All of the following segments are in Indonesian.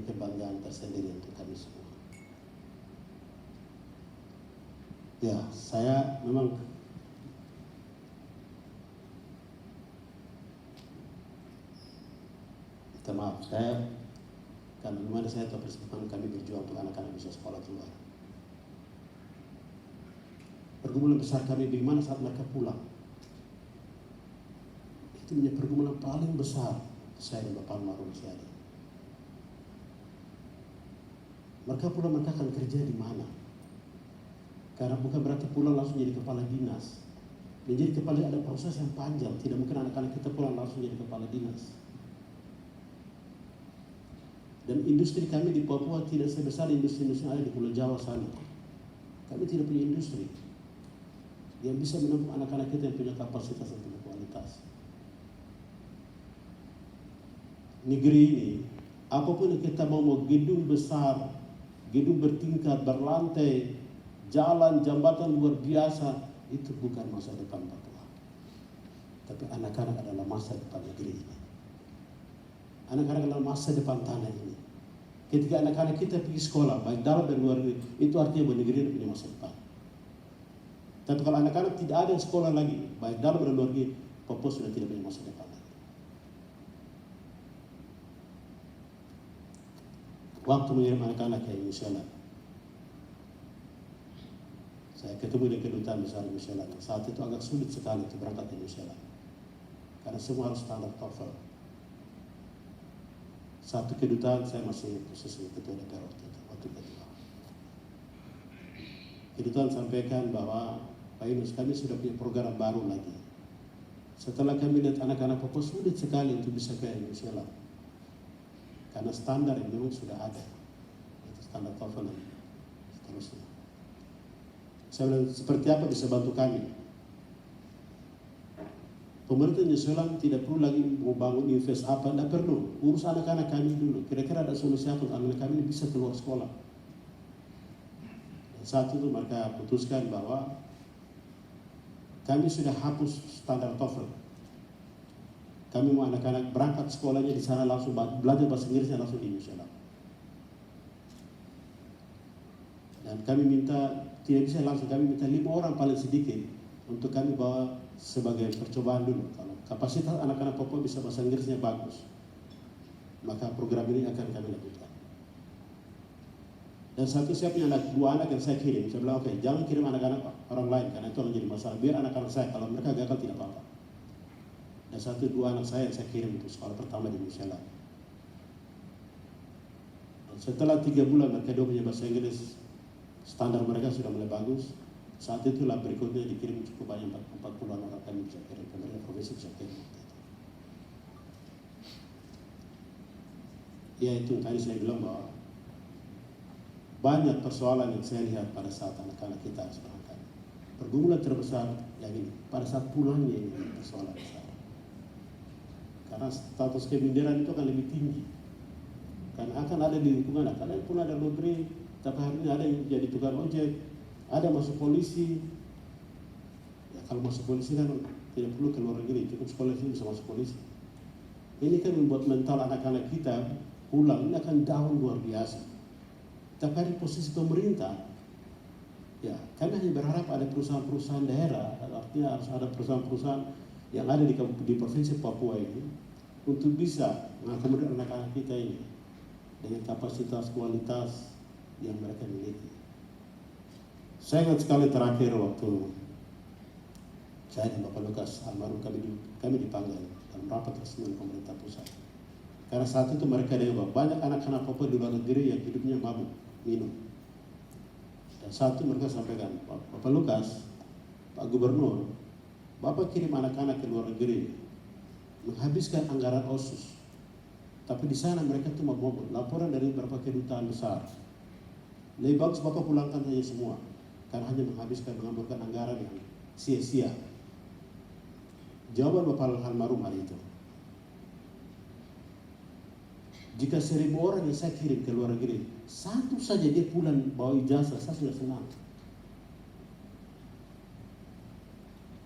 kebanggaan tersendiri untuk kami semua. Ya, saya memang minta maaf, karena gimana saya tahu persiapan kami berjuang untuk anak-anak bisa sekolah keluar. Pergumulan besar kami bagaimana saat mereka pulang. Itu menjadi pergumulan paling besar saya dan Bapak almarhum masih ada. Mereka pulang, mereka akan kerja di mana? Karena bukan berarti pulang langsung jadi kepala dinas. Menjadi kepala ada proses yang panjang. Tidak mungkin anak-anak kita pulang langsung jadi kepala dinas. Dan industri kami di Papua tidak sebesar industri-industri yang ada di Pulau Jawa sana. Kami tidak punya industri yang bisa menampung anak-anak kita yang punya kapasitas dan punya kualitas. Negeri ini, apapun yang kita mau gedung besar, gedung bertingkat, berlantai, jalan, jembatan luar biasa, itu bukan masa depan Papua. Tapi anak-anak adalah masa depan negeri ini. Anak-anak adalah masa depan tanah ini. Ketika anak-anak kita pergi sekolah, baik dalam dan luar negeri, itu artinya bahwa negeri ini punya masa depan. Tapi kalau anak-anak tidak ada yang sekolah lagi, baik dalam dan luar negeri, Papua sudah tidak punya masa depan lagi. Waktu mengirim anak-anak ke New Zealand, saya ketemu dengan kedutaan besar New Zealand. Saat itu agak sulit sekali untuk berangkat ke New Zealand, karena semua harus standar TOEFL. Satu kedutaan saya masih posisi ketua DPR waktu itu. Kedutaan sampaikan bahwa Pak Yunus, kami sudah punya program baru lagi. Setelah kami lihat anak-anak Papua sulit sekali untuk bisa ke New Zealand, karena standar yang memang sudah ada, itu standar TOEFL dan seterusnya. Saya bilang, seperti apa bisa bantu kami? Pemerintah New Zealand tidak perlu lagi mau bangun invest apa, tidak perlu. Urus anak-anak kami dulu. Kira-kira ada solusi apa untuk anak-anak kami bisa keluar sekolah. Dan saat itu mereka putuskan bahwa kami sudah hapus standar TOEFL. Kami mau anak-anak berangkat sekolahnya di sana langsung belajar bahasa Inggrisnya langsung di New Zealand. Dan kami minta, tidak bisa langsung, kami minta 5 orang paling sedikit untuk kami bawa sebagai percobaan dulu. Kalau kapasitas anak-anak Papua bisa bahasa Inggrisnya bagus, maka program ini akan kami lakukan. Dan satu saya punya dua anak yang saya kirim. Saya bilang, oke, jangan kirim anak-anak orang lain karena itu akan jadi masalah. Biar anak-anak saya, kalau mereka gagal tidak apa-apa. Dan dua anak saya yang saya kirim untuk sekolah pertama di New Zealand. Dan setelah 3 bulan mereka punya bahasa Inggris, standar mereka sudah mulai bagus. Saat itulah berikutnya dikirim cukup banyak, 40-an orang kami bisa kirim, pemerintah provinsi bisa kirim. Ya, itu tadi saya bilang bahwa banyak persoalan yang saya lihat pada saat anak-anak kita harus berangkat. Pergumulan terbesar yang ini, pada saat pulangnya ini persoalan besar. Karena status keminderan itu akan lebih tinggi. Karena akan ada di lingkungan, kalian pun ada laundry, tapi hari ini ada yang jadi tukang ojek, ada masuk polisi. Ya, kalau masuk polisi kan tidak perlu ke luar negeri, cukup sekolah sini bisa masuk polisi. Ini kan membuat mental anak-anak kita pulang, ini akan down luar biasa. Tapi dari posisi pemerintah, ya kami hanya berharap ada perusahaan-perusahaan daerah, artinya harus ada perusahaan-perusahaan yang ada di provinsi Papua ini untuk bisa mengakomodir anak-anak kita ini dengan kapasitas kualitas yang mereka miliki. Saya ingat sekali terakhir waktu saya dan Bapak Lukas almarhum kami dipanggil dalam rapat resmi pemerintah pusat. Karena saat itu mereka dengan banyak anak-anak Papua di luar negeri yang hidupnya mabuk, minum. Dan saat itu mereka sampaikan, Bapak Lukas, Pak Gubernur, Bapak kirim anak-anak ke luar negeri, menghabiskan anggaran OSUS. Tapi di sana mereka itu mabuk. Laporan dari beberapa kedutaan besar. Lebih bagus Bapak pulangkan saja semua. Karena hanya mengambilkan anggaran yang sia-sia. Jawaban Bapak almarhum hari itu, jika 1.000 orang yang saya kirim ke luar negeri, satu saja dia pulang bawa ijazah, saya sudah senang.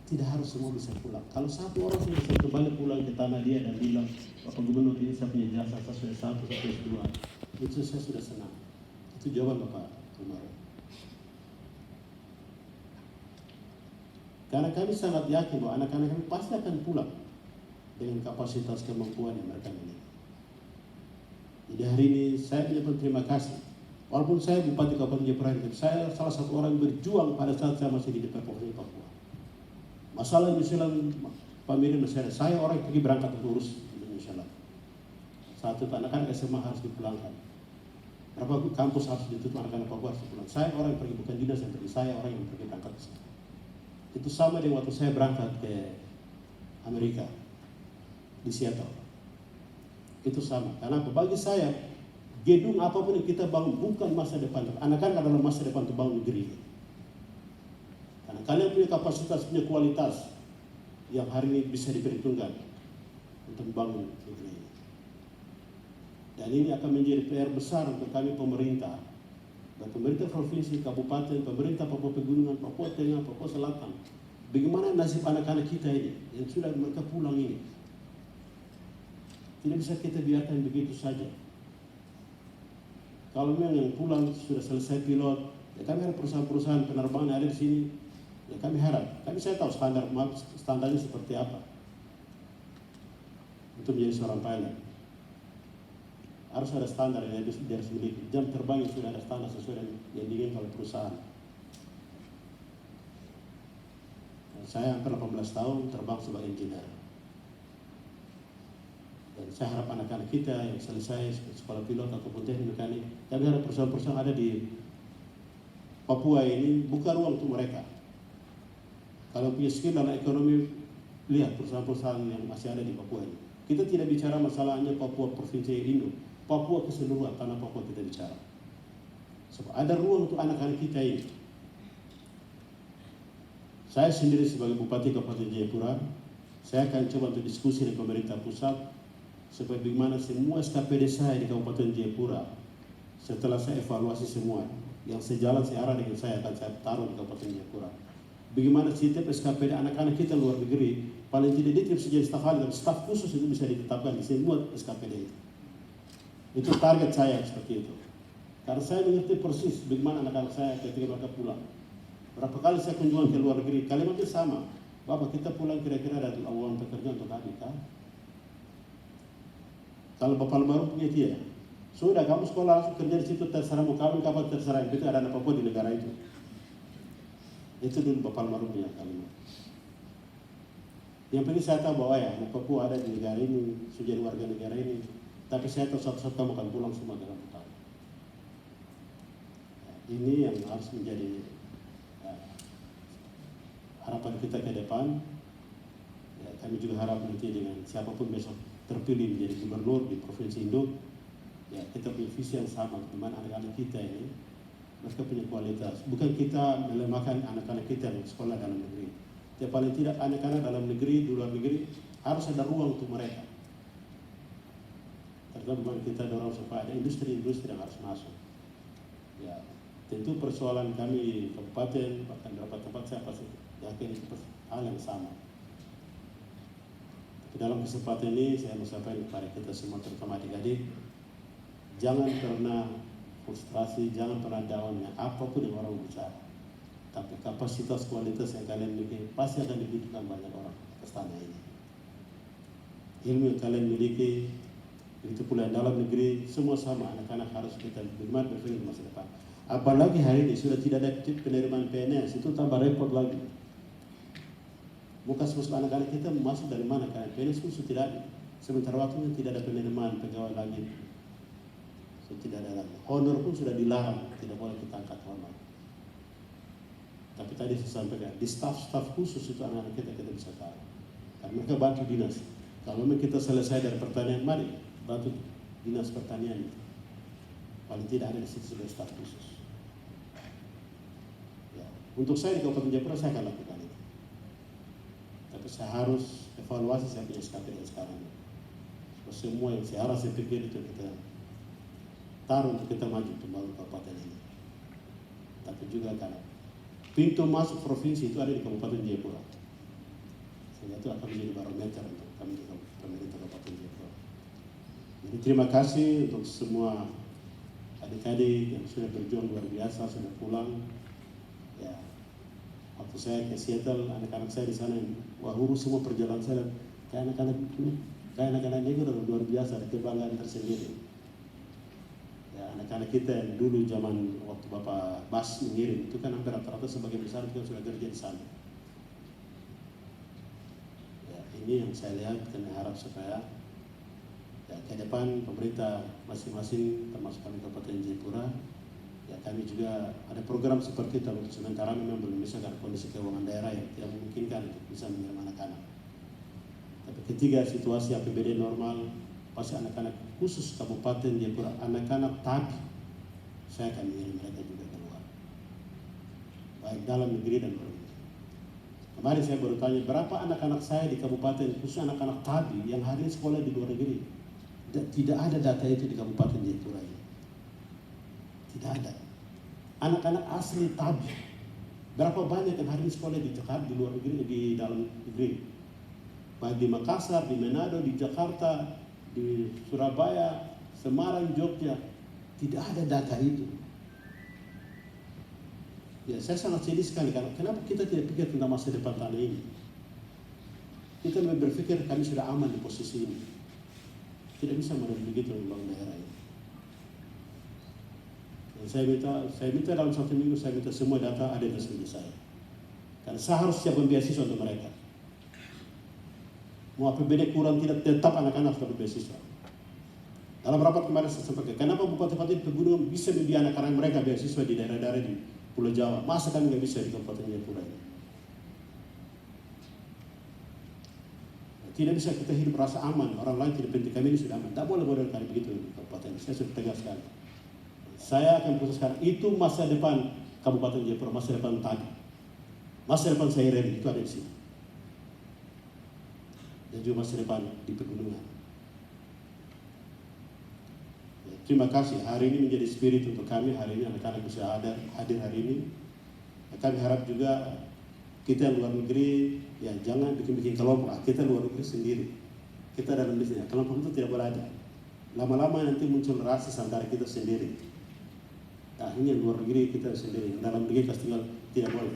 Tidak harus semua bisa pulang. Kalau satu orang sudah bisa kembali pulang ke tanah dia dan bilang, Bapak Gubernur ini saya punya jasa, saya sudah satu, saya sudah dua, itu saya sudah senang. Itu jawaban Bapak kemarin. Karena kami sangat yakin bahwa anak-anak kami pasti akan pulang dengan kapasitas kemampuan yang mereka miliki. Jadi hari ini saya menyampaikan terima kasih. Walaupun saya Bupati Kabupaten Jayapura, saya salah satu orang yang berjuang pada saat saya masih di DPR Provinsi Papua. Masalah New Zealand, Pak Mirin, saya orang yang pergi berangkat urus di New Zealand. Saat itu anak-anak SMA harus dipulangkan. Berapa kampus harus ditutup, anak-anak Papua harus dipulang. Saya orang yang pergi, bukan dinas yang pergi, saya orang yang pergi berangkat ke sana. Itu sama dengan waktu saya berangkat ke Amerika, di Seattle. Itu sama, karena bagi saya, gedung apapun yang kita bangun bukan masa depan. Anak-anak adalah masa depan untuk bangun negeri. Karena kalian punya kapasitas, punya kualitas yang hari ini bisa diperhitungkan untuk membangun negeri ini. Dan ini akan menjadi PR besar untuk kami pemerintah, dan pemerintah provinsi, kabupaten, pemerintah Papua Pegunungan, Papua Tengah, Papua Selatan. Bagaimana nasib anak-anak kita ini yang sudah mereka pulang ini? Tidak bisa kita biarkan begitu saja. Kalau memang yang pulang sudah selesai pilot, ya kami harap perusahaan-perusahaan penerbangan yang ada di sini, ya kami harap. Tapi saya tahu standarnya seperti apa untuk menjadi seorang pilot. Harus ada standar yang harus dimiliki. Jam terbang yang sudah ada standar sesuai dengan yang diinginkan oleh perusahaan. Saya hampir 18 tahun terbang sebagai engineer. Dan saya harap anak-anak kita yang selesai sekolah pilot ataupun teknik mekanik, kami harap perusahaan-perusahaan ada di Papua ini buka ruang untuk mereka. Kalau punya skill dalam ekonomi, lihat perusahaan-perusahaan yang masih ada di Papua ini. Kita tidak bicara masalahnya Papua Provinsi Indo, Papua keseluruhan, tanah Papua kita bicara. Sebab ada ruang untuk anak-anak kita ini. Saya sendiri sebagai Bupati Kabupaten Jayapura, saya akan coba untuk diskusi dengan pemerintah pusat supaya bagaimana semua SKPD saya di Kabupaten Jayapura, setelah saya evaluasi semua yang sejalan searah dengan saya akan saya taruh di Kabupaten Jayapura. Bagaimana setiap SKPD anak-anak kita luar negeri, paling tidak dia tidak bisa jadi staf ahli, tapi staf khusus itu bisa ditetapkan di semua SKPD itu. Itu target saya seperti itu. Karena saya mengerti persis bagaimana anak-anak saya ketika mereka pulang. Berapa kali saya kunjungan ke luar negeri, kalimatnya sama. Bapak kita pulang kira-kira ada lowongan pekerjaan untuk kami kan? Kalau Bapak almarhum punya dia, sudah kamu sekolah langsung kerja di situ, terserah mau kawin kapan terserah, itu ada anak Papua di negara itu. Itu dulu Bapak almarhum punya kalimat. Yang penting saya tahu bahwa ya anak Papua ada di negara ini, sudah warga negara ini, tapi saya tahu satu-satu kamu akan pulang semua dalam tahun. Ini yang harus menjadi harapan kita ke depan. Ya, kami juga harap nanti dengan siapapun besok terpilih menjadi gubernur di Provinsi Indo, ya kita punya visi yang sama, bagaimana anak-anak kita ini mereka punya kualitas. Bukan kita melemahkan anak-anak kita yang sekolah dalam negeri. Ya paling tidak anak-anak dalam negeri, di luar negeri harus ada ruang untuk mereka. Terutama kita dorong supaya ada industri-industri yang harus masuk. Ya tentu persoalan kami di kabupaten, bahkan beberapa tempat saya pasti yakin itu hal yang sama. Dalam kesempatan ini saya mau sampaikan kepada kita semua, terutama adik-adik, jangan pernah frustrasi, jangan pernah down ya, apapun yang orang bicara. Tapi kapasitas kualitas yang kalian miliki pasti akan dibutuhkan banyak orang atas tanah ini. Ilmu yang kalian miliki, begitu pula dalam negeri, semua sama. Anak-anak harus kita bagaimana berpikir masa depan. Apalagi hari ini sudah tidak ada penerimaan PNS, itu tambah repot lagi. Bukan semua anak-anak kita masuk dari mana kan? PNS pun sudah tidak ada. Sementara waktunya tidak ada penerimaan pegawai lagi. Sudah tidak ada lagi. Honor pun sudah dilarang, tidak boleh kita angkat honor. Tapi tadi saya sampaikan, di staf-staf khusus itu anak-anak kita bisa tahu. Karena mereka bantu dinas. Kalau memang kita selesai dari pertanian, mari bantu dinas pertanian itu. Paling tidak ada di situ sebagai staf khusus. Ya. Untuk saya di Kabupaten Jayapura saya akan lakukan itu. Tapi saya harus evaluasi saya punya SKPD sekarang. Semua yang saya harus saya pikir itu kita taruh untuk kita maju membangun kabupaten ini. Tapi juga karena pintu masuk provinsi itu ada di Kabupaten Jayapura. Sehingga itu akan menjadi barometer untuk kami di pemerintah Kabupaten Jayapura. Jadi terima kasih untuk semua adik-adik yang sudah berjuang luar biasa, sudah pulang. Ya, waktu saya ke Seattle, anak-anak saya di sana, urus semua perjalanan saya, kayak anak-anak negro luar biasa, ada kebanggaan tersendiri. Ya, anak-anak kita yang dulu zaman waktu Bapak Bas mengirim, itu kan hampir rata-rata sebagian besar kita sudah kerja di sana. Ya, ini yang saya lihat dan harap supaya ya, ke depan pemerintah masing-masing termasuk kami Kabupaten Jayapura, ya kami juga ada program seperti itu. Sementara memang belum bisa karena kondisi keuangan daerah yang tidak memungkinkan untuk bisa mengirim anak-anak. Tapi ketika situasi APBD normal, pasti anak-anak khusus Kabupaten Jayapura, anak-anak TABI, saya akan mengirim mereka juga keluar, baik dalam negeri dan luar negeri. Kemarin saya baru tanya berapa anak-anak saya di kabupaten, khusus anak-anak TABI yang hari ini sekolah di luar negeri. Tidak ada data itu di Kabupaten Jayapura ini. Tidak ada. Anak-anak asli TABI, berapa banyak yang hari ini sekolah di Jakarta, di luar negeri, di dalam negeri, baik di Makassar, di Manado, di Jakarta, di Surabaya, Semarang, Jogja, tidak ada data itu. Ya, saya sangat sedih sekali karena kenapa kita tidak pikir tentang masa depan tanah ini. Kita lebih berpikir kami sudah aman di posisi ini. Tidak bisa model begitu membangun daerah ini. Dan saya minta dalam 1 minggu saya minta semua data ada di meja saya. Karena saya harus siapkan beasiswa untuk mereka. Mau APBD kurang tidak, tetap anak-anak dapat beasiswa. Dalam rapat kemarin saya sampaikan, kenapa bupati-bupati pegunungan bisa membiayai anak-anak mereka beasiswa di daerah-daerah di Pulau Jawa, masa kami nggak bisa di Kabupaten Jayapura ini? Tidak bisa kita hidup rasa aman, orang lain tidak penting, kami ini sudah aman. Tidak boleh model kali begitu di Kabupaten. Saya sudah tegas sekali. Saya akan putuskan itu masa depan Kabupaten Jayapura, masa depan tadi, masa depan saya Reni itu ada di sini. Dan juga masa depan di pegunungan. Ya, terima kasih. Hari ini menjadi spirit untuk kami. Hari ini anak-anak bisa hadir hari ini. Ya, kami harap juga kita luar negeri ya jangan bikin-bikin kelompok. Kita luar negeri sendiri. Kita dalam bisnis. Kelompok itu tidak boleh ada. Lama-lama nanti muncul rasis antara kita sendiri. Nah, ini yang luar negeri kita sendiri. Dalam negeri kita tinggal tidak boleh.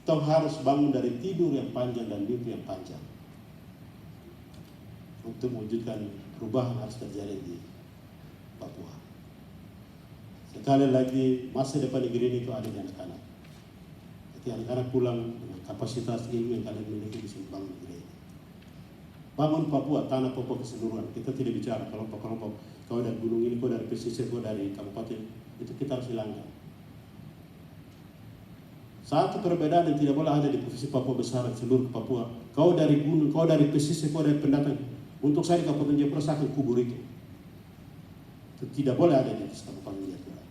Kita harus bangun dari tidur yang panjang dan mimpi yang panjang. Untuk mewujudkan perubahan harus terjadi di Papua. Sekali lagi, masa depan negeri ini itu ada di anak-anak. Jadi anak-anak pulang dengan kapasitas ilmu yang kalian miliki bisa membangun negeri ini. Bangun Papua, tanah Papua keseluruhan. Kita tidak bicara kelompok-kelompok. Kau dari gunung ini, kau dari pesisir, kau dari kabupaten. Itu kita harus hilangkan. Satu perbedaan yang tidak boleh ada di provinsi Papua besar seluruh Papua. Kau dari gunung, kau dari pesisir, kau dari pendatang. Untuk saya di Kabupaten Jayapura saya akan kubur itu. Itu tidak boleh ada di Kabupaten Jayapura.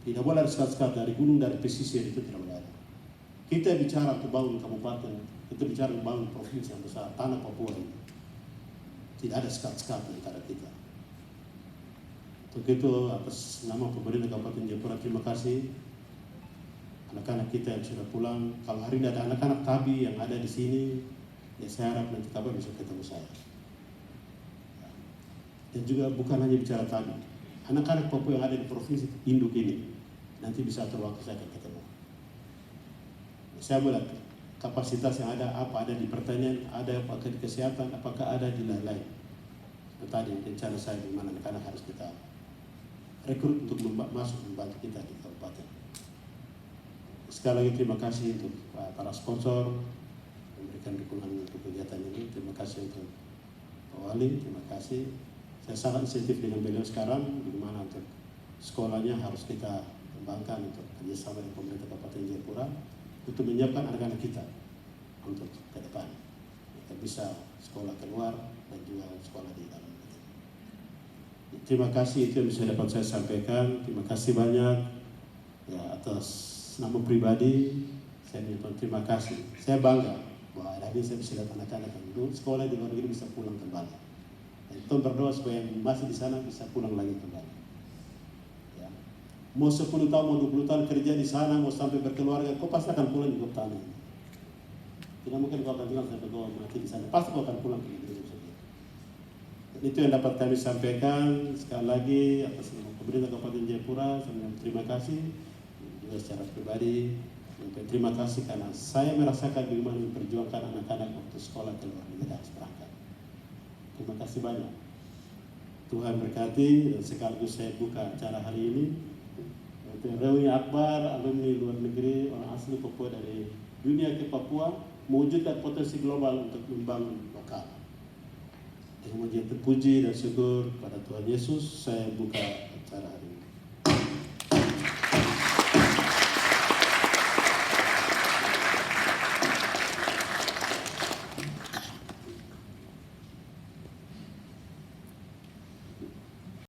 Tidak boleh ada sekat-sekat dari gunung, dari pesisir, itu tidak boleh ada. Kita bicara untuk bangun kabupaten, kita bicara untuk bangun provinsi yang besar, tanah Papua ini. Tidak ada sekat-sekat antara kita. Untuk itu atas nama pemerintah Kabupaten Jayapura terima kasih. Anak-anak kita yang sudah pulang, kalau hari ini ada anak-anak TABI yang ada di sini, ya saya harap nanti kabar bisa ketemu saya. Dan juga bukan hanya bicara TABI, anak-anak Papua yang ada di provinsi induk ini, nanti bisa atur waktu saya akan ketemu. Saya melihat kapasitas yang ada, apa ada di pertanian, ada apakah di kesehatan, apakah ada di lain-lain. Tadi rencana saya di mana anak-anak harus kita rekrut untuk masuk membantu kita di kabupaten. Sekali lagi terima kasih untuk para sponsor memberikan dukungan untuk kegiatan ini. Terima kasih untuk Pak Wali, terima kasih. Saya sangat sensitif dengan beliau sekarang, bagaimana untuk sekolahnya harus kita kembangkan untuk kerjasama dengan pemerintah Kabupaten Jayapura untuk menyiapkan anak-anak kita untuk ke depan. Kita bisa sekolah keluar dan juga sekolah di dalam negeri. Terima kasih, itu yang bisa dapat saya sampaikan. Terima kasih banyak ya atas nama pribadi, saya menyampaikan terima kasih. Saya bangga bahwa hari ini saya bisa lihat anak-anak yang dulu sekolah di luar negeri bisa pulang kembali. Dan kita berdoa supaya yang masih di sana bisa pulang lagi kembali. Ya. Mau 10 tahun, mau 20 tahun kerja di sana, mau sampai berkeluarga, kau pasti akan pulang di kota ini. Tidak mungkin kau akan tinggal sampai kau mati di sana. Pasti kau akan pulang ke negeri saudara. Itu yang dapat kami sampaikan. Sekali lagi atas nama pemerintah Kabupaten Jayapura, saya terima kasih juga secara pribadi. Terima kasih karena saya merasakan bagaimana memperjuangkan anak-anak waktu sekolah ke luar negeri dan seperangkat. Terima kasih banyak. Tuhan berkati, dan sekaligus saya buka acara hari ini. Reuni Akbar, alumni luar negeri, orang asli Papua dari dunia ke Papua, mewujudkan potensi global untuk membangun lokal. Dengan puji dan syukur pada Tuhan Yesus, saya buka acara hari ini.